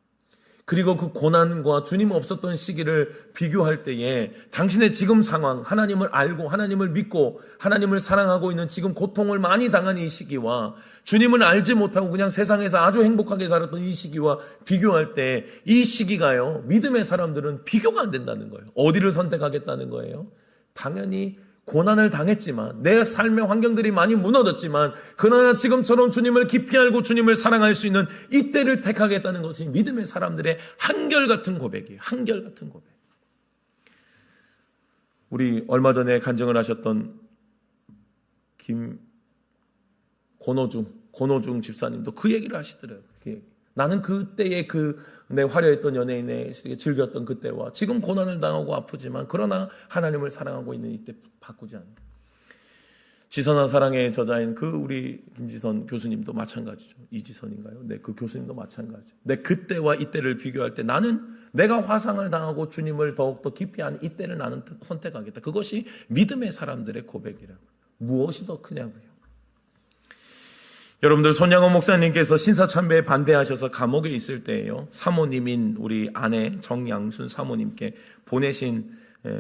그리고 그 고난과 주님 없었던 시기를 비교할 때에 당신의 지금 상황, 하나님을 알고 하나님을 믿고 하나님을 사랑하고 있는 지금 고통을 많이 당한 이 시기와 주님을 알지 못하고 그냥 세상에서 아주 행복하게 살았던 이 시기와 비교할 때 이 시기가요, 믿음의 사람들은 비교가 안 된다는 거예요. 어디를 선택하겠다는 거예요? 당연히 고난을 당했지만, 내 삶의 환경들이 많이 무너졌지만, 그러나 지금처럼 주님을 깊이 알고 주님을 사랑할 수 있는 이때를 택하겠다는 것이 믿음의 사람들의 한결같은 고백이에요. 한결같은 고백. 우리 얼마 전에 간증을 하셨던 권호중 집사님도 그 얘기를 하시더라고요. 그 얘기. 나는 그때의 내 화려했던 연예인의 즐겼던 그때와 지금 고난을 당하고 아프지만 그러나 하나님을 사랑하고 있는 이때 바꾸지 않는. 지선한 사랑의 저자인 그 우리 김지선 교수님도 마찬가지죠. 이지선인가요? 네, 그 교수님도 마찬가지죠. 내 그때와 이때를 비교할 때 나는 내가 화상을 당하고 주님을 더욱더 깊이 아는 이때를 나는 선택하겠다. 그것이 믿음의 사람들의 고백이라고. 무엇이 더 크냐고요. 여러분들, 손양원 목사님께서 신사참배에 반대하셔서 감옥에 있을 때에요, 사모님인 우리 아내 정양순 사모님께 보내신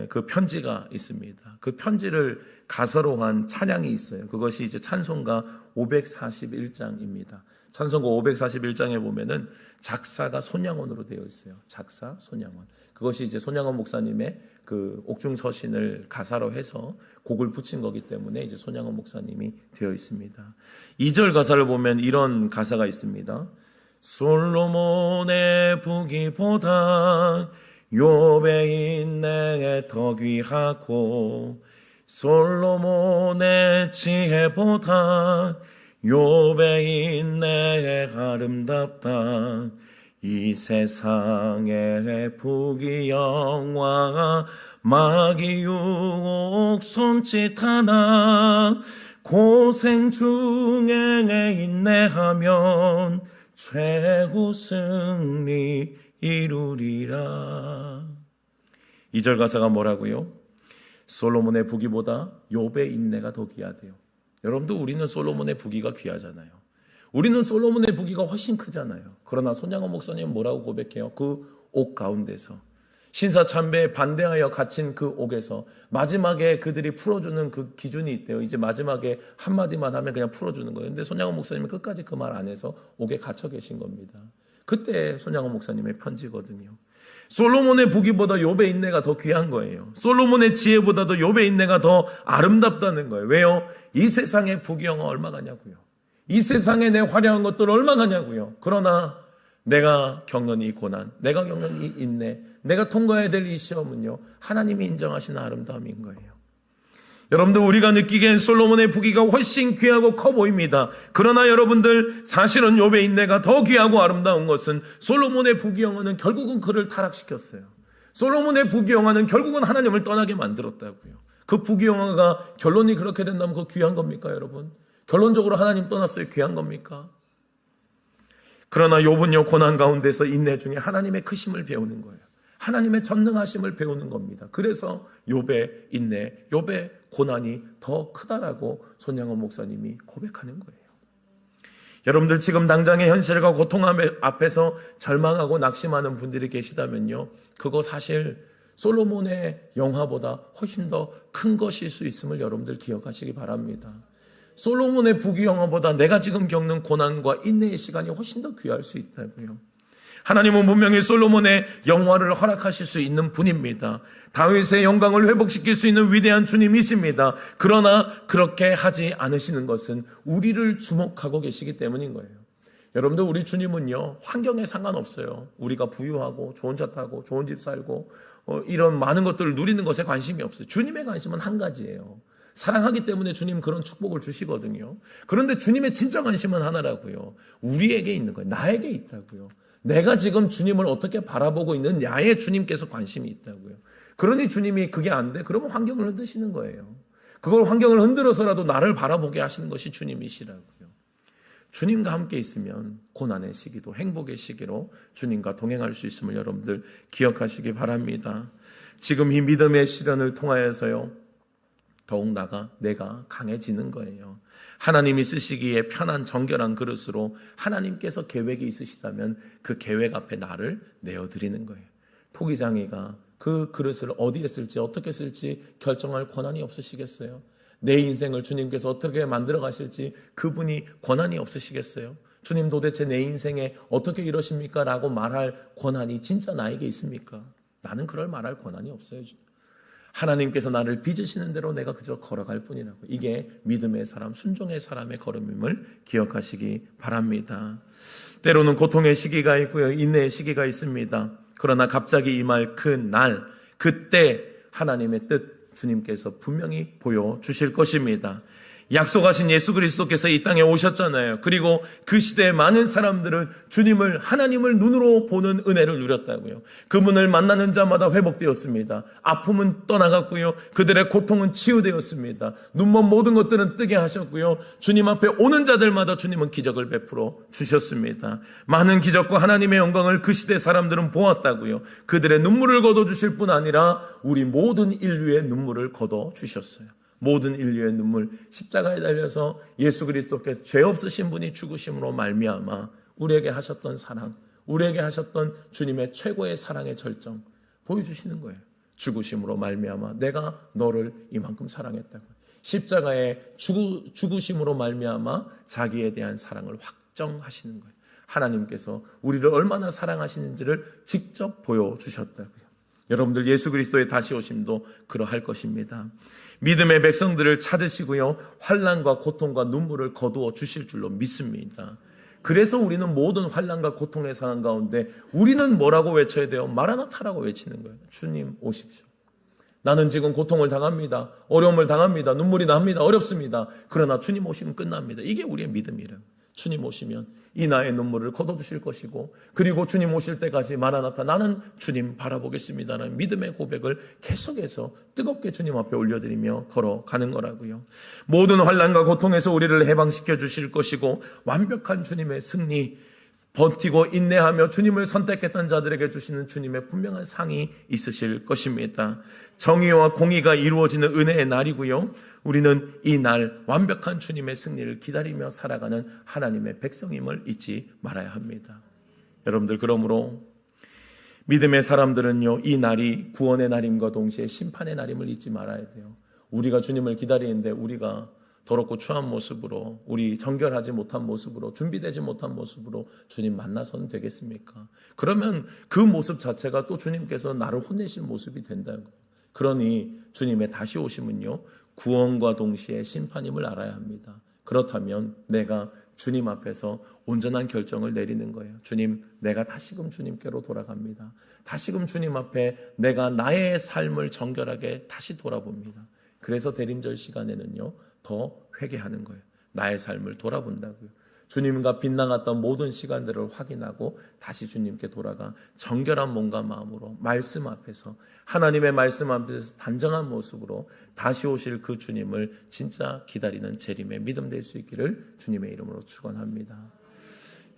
그 편지가 있습니다. 그 편지를 가사로 한 찬양이 있어요. 그것이 이제 찬송가 541장입니다. 찬송가 541장에 보면은 작사가 손양원으로 되어 있어요. 작사 손양원. 그것이 이제 손양원 목사님의 그 옥중서신을 가사로 해서 곡을 붙인 거기 때문에 이제 손양원 목사님이 되어 있습니다. 2절 가사를 보면 이런 가사가 있습니다. 솔로몬의 부귀보다 욥의 인내에 더 귀하고 솔로몬의 지혜보다 욥의 인내에 아름답다. 이 세상의 부귀 영화 마귀 유혹 손짓하나 고생 중에 인내하면 최후 승리 이루리라. 2절 가사가 뭐라고요? 솔로몬의 부귀보다 욥의 인내가 더 귀하대요. 여러분도 우리는 솔로몬의 부귀가 귀하잖아요. 우리는 솔로몬의 부귀가 훨씬 크잖아요. 그러나 손양원 목사님은 뭐라고 고백해요? 그 옥 가운데서 신사참배에 반대하여 갇힌 그 옥에서 마지막에 그들이 풀어주는 그 기준이 있대요. 이제 마지막에 한마디만 하면 그냥 풀어주는 거예요. 근데 손양원 목사님은 끝까지 그 말 안 해서 옥에 갇혀 계신 겁니다. 그때 손양원 목사님의 편지거든요. 솔로몬의 부귀보다 욥의 인내가 더 귀한 거예요. 솔로몬의 지혜보다도 욥의 인내가 더 아름답다는 거예요. 왜요? 이 세상의 부귀 영화 얼마 가냐고요. 이 세상에 내 화려한 것들 얼마 가냐고요. 그러나 내가 겪는 이 고난, 내가 겪는 이 인내, 내가 통과해야 될 이 시험은요, 하나님이 인정하시는 아름다움인 거예요. 여러분들, 우리가 느끼기엔 솔로몬의 부귀가 훨씬 귀하고 커 보입니다. 그러나 여러분들, 사실은 욥의 인내가 더 귀하고 아름다운 것은 솔로몬의 부귀 영화는 결국은 그를 타락시켰어요. 솔로몬의 부귀 영화는 결국은 하나님을 떠나게 만들었다고요. 그 부귀 영화가 결론이 그렇게 된다면 그거 귀한 겁니까, 여러분? 결론적으로 하나님 떠났어요. 귀한 겁니까? 그러나 욥은요, 고난 가운데서 인내 중에 하나님의 크심을 배우는 거예요. 하나님의 전능하심을 배우는 겁니다. 그래서 욥의 인내, 욥의 고난이 더 크다라고 손양원 목사님이 고백하는 거예요. 여러분들, 지금 당장의 현실과 고통 앞에서 절망하고 낙심하는 분들이 계시다면요, 그거 사실 솔로몬의 영화보다 훨씬 더 큰 것일 수 있음을 여러분들 기억하시기 바랍니다. 솔로몬의 부귀 영화보다 내가 지금 겪는 고난과 인내의 시간이 훨씬 더 귀할 수 있다고요. 하나님은 분명히 솔로몬의 영화를 허락하실 수 있는 분입니다. 다윗의 영광을 회복시킬 수 있는 위대한 주님이십니다. 그러나 그렇게 하지 않으시는 것은 우리를 주목하고 계시기 때문인 거예요. 여러분들, 우리 주님은요, 환경에 상관없어요. 우리가 부유하고 좋은 차 타고 좋은 집 살고 이런 많은 것들을 누리는 것에 관심이 없어요. 주님의 관심은 한 가지예요. 사랑하기 때문에 주님 그런 축복을 주시거든요. 그런데 주님의 진짜 관심은 하나라고요. 우리에게 있는 거예요. 나에게 있다고요. 내가 지금 주님을 어떻게 바라보고 있느냐에 주님께서 관심이 있다고요. 그러니 주님이 그게 안 돼? 그러면 환경을 흔드시는 거예요. 그걸 환경을 흔들어서라도 나를 바라보게 하시는 것이 주님이시라고요. 주님과 함께 있으면 고난의 시기도 행복의 시기로 주님과 동행할 수 있음을 여러분들 기억하시기 바랍니다. 지금 이 믿음의 시련을 통하여서요, 더욱 내가 강해지는 거예요. 하나님이 쓰시기에 편한 정결한 그릇으로 하나님께서 계획이 있으시다면 그 계획 앞에 나를 내어드리는 거예요. 토기장이가 그 그릇을 어디에 쓸지 어떻게 쓸지 결정할 권한이 없으시겠어요? 내 인생을 주님께서 어떻게 만들어 가실지 그분이 권한이 없으시겠어요? 주님, 도대체 내 인생에 어떻게 이러십니까? 라고 말할 권한이 진짜 나에게 있습니까? 나는 그럴 말할 권한이 없어요. 하나님께서 나를 빚으시는 대로 내가 그저 걸어갈 뿐이라고. 이게 믿음의 사람, 순종의 사람의 걸음임을 기억하시기 바랍니다. 때로는 고통의 시기가 있고요, 인내의 시기가 있습니다. 그러나 갑자기 임할 그 날, 그때 하나님의 뜻 주님께서 분명히 보여주실 것입니다. 약속하신 예수 그리스도께서 이 땅에 오셨잖아요. 그리고 그 시대에 많은 사람들은 주님을, 하나님을 눈으로 보는 은혜를 누렸다고요. 그분을 만나는 자마다 회복되었습니다. 아픔은 떠나갔고요, 그들의 고통은 치유되었습니다. 눈먼 모든 것들은 뜨게 하셨고요, 주님 앞에 오는 자들마다 주님은 기적을 베풀어 주셨습니다. 많은 기적과 하나님의 영광을 그 시대 사람들은 보았다고요. 그들의 눈물을 거둬주실 뿐 아니라 우리 모든 인류의 눈물을 거둬주셨어요. 모든 인류의 눈물, 십자가에 달려서 예수 그리스도께서 죄 없으신 분이 죽으심으로 말미암아 우리에게 하셨던 사랑, 우리에게 하셨던 주님의 최고의 사랑의 절정 보여주시는 거예요. 죽으심으로 말미암아 내가 너를 이만큼 사랑했다고. 십자가의 죽으심으로 말미암아 자기에 대한 사랑을 확정하시는 거예요. 하나님께서 우리를 얼마나 사랑하시는지를 직접 보여주셨다고요. 여러분들 예수 그리스도의 다시 오심도 그러할 것입니다. 믿음의 백성들을 찾으시고요, 환난과 고통과 눈물을 거두어 주실 줄로 믿습니다. 그래서 우리는 모든 환난과 고통의 상황 가운데 우리는 뭐라고 외쳐야 돼요? 마라나타라고 외치는 거예요. 주님 오십시오. 나는 지금 고통을 당합니다. 어려움을 당합니다. 눈물이 납니다. 어렵습니다. 그러나 주님 오시면 끝납니다. 이게 우리의 믿음이래요. 주님 오시면 이 나의 눈물을 걷어주실 것이고, 그리고 주님 오실 때까지 마라나타, 나는 주님 바라보겠습니다라는 믿음의 고백을 계속해서 뜨겁게 주님 앞에 올려드리며 걸어가는 거라고요. 모든 환난과 고통에서 우리를 해방시켜 주실 것이고, 완벽한 주님의 승리, 버티고 인내하며 주님을 선택했던 자들에게 주시는 주님의 분명한 상이 있으실 것입니다. 정의와 공의가 이루어지는 은혜의 날이고요, 우리는 이 날 완벽한 주님의 승리를 기다리며 살아가는 하나님의 백성임을 잊지 말아야 합니다. 여러분들, 그러므로 믿음의 사람들은요, 이 날이 구원의 날임과 동시에 심판의 날임을 잊지 말아야 돼요. 우리가 주님을 기다리는데 우리가 더럽고 추한 모습으로, 우리 정결하지 못한 모습으로, 준비되지 못한 모습으로 주님 만나서는 되겠습니까? 그러면 그 모습 자체가 또 주님께서 나를 혼내실 모습이 된다고요. 그러니 주님의 다시 오심은요, 구원과 동시에 심판임을 알아야 합니다. 그렇다면 내가 주님 앞에서 온전한 결정을 내리는 거예요. 주님, 내가 다시금 주님께로 돌아갑니다. 다시금 주님 앞에 내가 나의 삶을 정결하게 다시 돌아봅니다. 그래서 대림절 시간에는요, 더 회개하는 거예요. 나의 삶을 돌아본다고요. 주님과 빗나갔던 모든 시간들을 확인하고 다시 주님께 돌아가 정결한 몸과 마음으로 말씀 앞에서, 하나님의 말씀 앞에서 단정한 모습으로 다시 오실 그 주님을 진짜 기다리는 재림의 믿음 될 수 있기를 주님의 이름으로 축원합니다.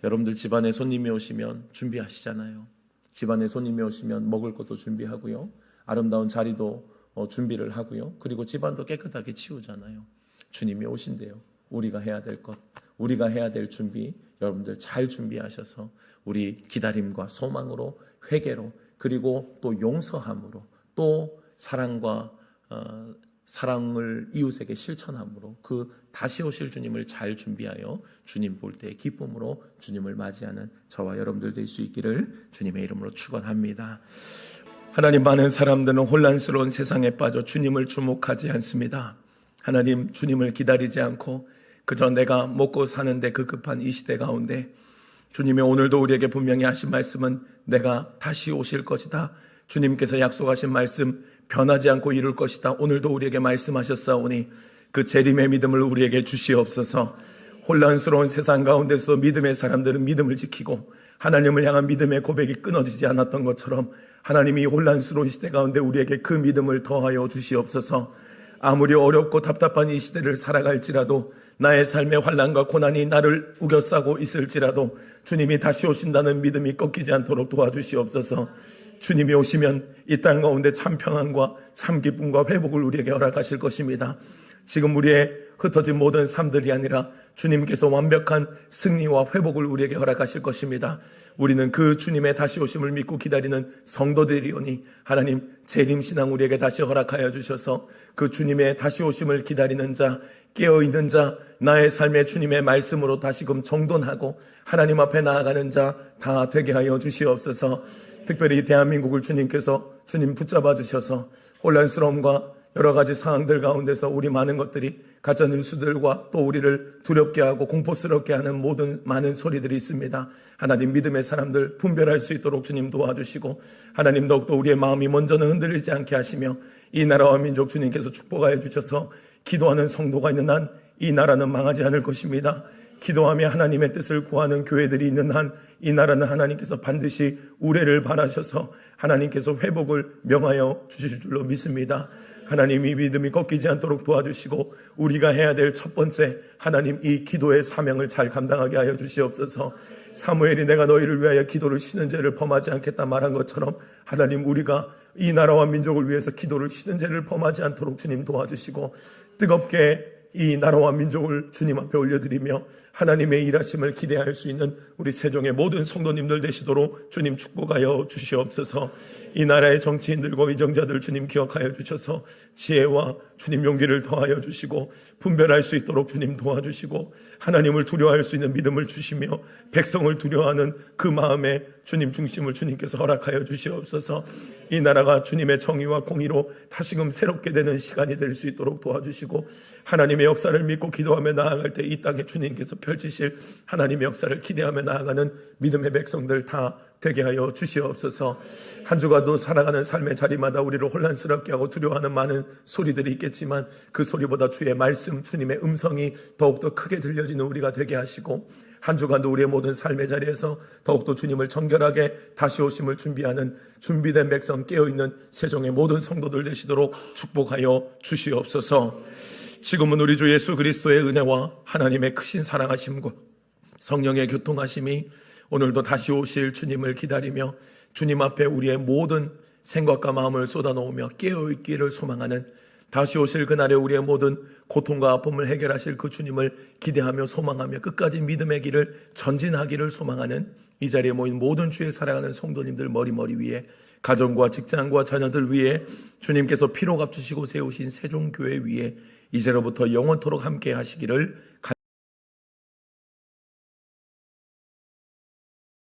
여러분들, 집안에 손님이 오시면 준비하시잖아요. 집안에 손님이 오시면 먹을 것도 준비하고요, 아름다운 자리도 준비를 하고요, 그리고 집안도 깨끗하게 치우잖아요. 주님이 오신대요. 우리가 해야 될 것, 우리가 해야 될 준비, 여러분들 잘 준비하셔서 우리 기다림과 소망으로, 회개로, 그리고 또 용서함으로, 또 사랑과 사랑을 이웃에게 실천함으로 그 다시 오실 주님을 잘 준비하여 주님 볼 때 기쁨으로 주님을 맞이하는 저와 여러분들 될 수 있기를 주님의 이름으로 축원합니다. 하나님, 많은 사람들은 혼란스러운 세상에 빠져 주님을 주목하지 않습니다. 하나님, 주님을 기다리지 않고 그저 내가 먹고 사는데 급급한 이 시대 가운데 주님이 오늘도 우리에게 분명히 하신 말씀은 내가 다시 오실 것이다. 주님께서 약속하신 말씀 변하지 않고 이룰 것이다. 오늘도 우리에게 말씀하셨사오니 그 재림의 믿음을 우리에게 주시옵소서. 혼란스러운 세상 가운데서 믿음의 사람들은 믿음을 지키고 하나님을 향한 믿음의 고백이 끊어지지 않았던 것처럼 하나님이 혼란스러운 시대 가운데 우리에게 그 믿음을 더하여 주시옵소서. 아무리 어렵고 답답한 이 시대를 살아갈지라도, 나의 삶의 환난과 고난이 나를 우겨싸고 있을지라도 주님이 다시 오신다는 믿음이 꺾이지 않도록 도와주시옵소서. 주님이 오시면 이 땅 가운데 참 평안과 참 기쁨과 회복을 우리에게 허락하실 것입니다. 지금 우리의 흩어진 모든 삶들이 아니라 주님께서 완벽한 승리와 회복을 우리에게 허락하실 것입니다. 우리는 그 주님의 다시 오심을 믿고 기다리는 성도들이오니 하나님, 재림신앙 우리에게 다시 허락하여 주셔서 그 주님의 다시 오심을 기다리는 자, 깨어있는 자, 나의 삶의 주님의 말씀으로 다시금 정돈하고 하나님 앞에 나아가는 자 다 되게 하여 주시옵소서. 특별히 대한민국을 주님 붙잡아 주셔서 혼란스러움과 여러 가지 상황들 가운데서 우리 많은 것들이 가짜 뉴스들과 또 우리를 두렵게 하고 공포스럽게 하는 모든 많은 소리들이 있습니다. 하나님, 믿음의 사람들 분별할 수 있도록 주님 도와주시고, 하나님 더욱더 우리의 마음이 먼저는 흔들리지 않게 하시며 이 나라와 민족 주님께서 축복하여 주셔서 기도하는 성도가 있는 한 이 나라는 망하지 않을 것입니다. 기도하며 하나님의 뜻을 구하는 교회들이 있는 한 이 나라는 하나님께서 반드시 우레를 바라셔서 하나님께서 회복을 명하여 주실 줄로 믿습니다. 하나님, 이 믿음이 꺾이지 않도록 도와주시고 우리가 해야 될 첫 번째, 하나님 이 기도의 사명을 잘 감당하게 하여 주시옵소서. 사무엘이 내가 너희를 위하여 기도를 쉬는 죄를 범하지 않겠다 말한 것처럼 하나님, 우리가 이 나라와 민족을 위해서 기도를 쉬는 죄를 범하지 않도록 주님 도와주시고 뜨겁게 이 나라와 민족을 주님 앞에 올려드리며 하나님의 일하심을 기대할 수 있는 우리 세종의 모든 성도님들 되시도록 주님 축복하여 주시옵소서. 이 나라의 정치인들과 위정자들 주님 기억하여 주셔서 지혜와 주님 용기를 더하여 주시고 분별할 수 있도록 주님 도와주시고 하나님을 두려워할 수 있는 믿음을 주시며 백성을 두려워하는 그 마음에 주님 중심을 주님께서 허락하여 주시옵소서. 이 나라가 주님의 정의와 공의로 다시금 새롭게 되는 시간이 될 수 있도록 도와주시고 하나님의 역사를 믿고 기도하며 나아갈 때 이 땅에 주님께서 펼치실 하나님의 역사를 기대하며 나아가는 믿음의 백성들 다 되게 하여 주시옵소서. 한 주간도 살아가는 삶의 자리마다 우리를 혼란스럽게 하고 두려워하는 많은 소리들이 있겠지만 그 소리보다 주의 말씀, 주님의 음성이 더욱더 크게 들려지는 우리가 되게 하시고 한 주간도 우리의 모든 삶의 자리에서 더욱더 주님을 정결하게 다시 오심을 준비하는 준비된 백성, 깨어있는 세종의 모든 성도들 되시도록 축복하여 주시옵소서. 지금은 우리 주 예수 그리스도의 은혜와 하나님의 크신 사랑하심과 성령의 교통하심이 오늘도 다시 오실 주님을 기다리며 주님 앞에 우리의 모든 생각과 마음을 쏟아놓으며 깨어있기를 소망하는 다시 오실 그날에 우리의 모든 고통과 아픔을 해결하실 그 주님을 기대하며 소망하며 끝까지 믿음의 길을 전진하기를 소망하는 이 자리에 모인 모든 주의 사랑하는 성도님들 머리 위에 가정과 직장과 자녀들 위에 주님께서 피로 갚으시고 세우신 세종교회 위에 이제로부터 영원토록 함께 하시기를